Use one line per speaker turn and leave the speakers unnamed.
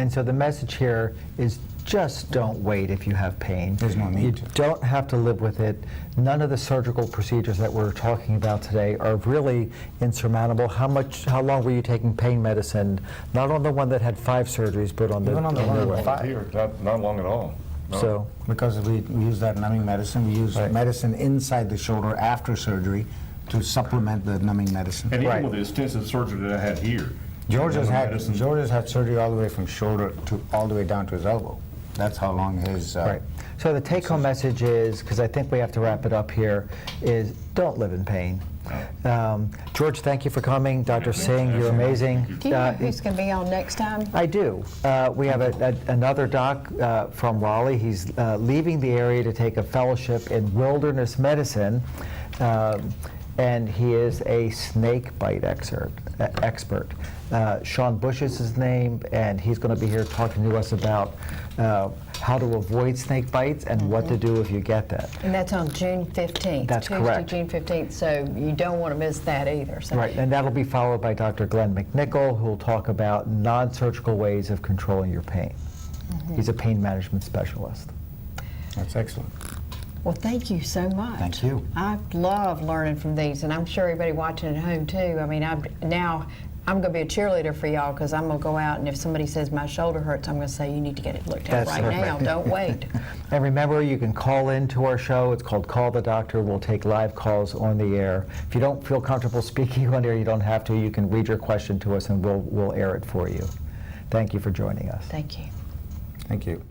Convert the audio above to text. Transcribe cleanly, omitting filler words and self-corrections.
And so the message here is just don't wait if you have pain.
There's no need
You
to.
don't have to live with it. None of the surgical procedures that we're talking about today are really insurmountable. How long were you taking pain medicine? Not on the one that had 5 surgeries, but on the
Even on the
new
one
one.
with 5.
Here, not long at all. No.
So,
Because we use that numbing medicine, we use
Right.
medicine inside the shoulder after surgery to supplement the numbing medicine.
And even
Right.
with the extensive surgery that I had here.
George has
medicine-
had surgery all the way from shoulder to all the way down to his elbow. That's how long his.
right. So the take-home message is, because I think we have to wrap it up here, is don't live in pain. George, thank you for coming. Dr. Singh, you're amazing.
Do you know who's going to be on next time?
I do. We have another doc from Raleigh. He's leaving the area to take a fellowship in wilderness medicine, and he is a snake bite expert. Sean Bush is his name, and he's going to be here talking to us about how to avoid snake bites and what to do if you get that.
And that's on June 15th.
That's
Tuesday,
correct.
June 15th, so you don't want to miss that either. So.
Right, and that'll be followed by Dr. Glenn McNichol, who will talk about non-surgical ways of controlling your pain. He's a pain management specialist.
That's excellent.
Well, thank you so much.
Thank you.
I love learning from these, and I'm sure everybody watching at home too. I mean, I'm going to be a cheerleader for y'all, because I'm going to go out, and if somebody says my shoulder hurts, I'm going to say you need to get it looked at
That's
right
perfect.
now. Don't wait.
And remember, you can call in to our show. It's called Call the Doctor. We'll take live calls on the air. If you don't feel comfortable speaking on air, you don't have to. You can read your question to us, and we'll air it for you. Thank you for joining us.
Thank you.
Thank you.